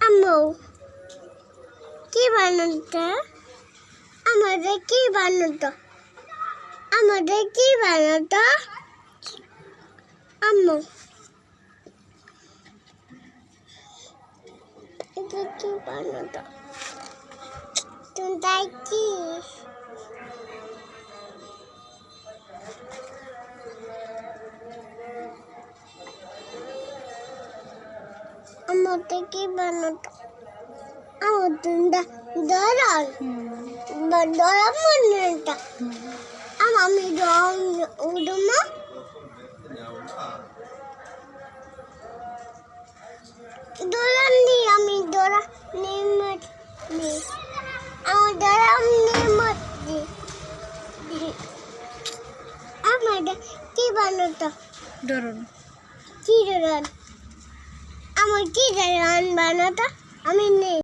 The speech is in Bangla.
আম্মু কি বানাতো? আমাদের কি বানাতো? আমাদের কি বানাতো? আম্মু এটা কি বানাতো? তুমি তাই কি? আমাদের কি বানাতো? আমাদের দরাল দরাল বানাতো। আমি রং উড়মা দরাল নি আমি দরা নিমত নি আমার দরা নিমত নি আমাদের কি বানাতো? ধরুন কি দরাল আমার কি দরাল বানাতো? আমি নেই।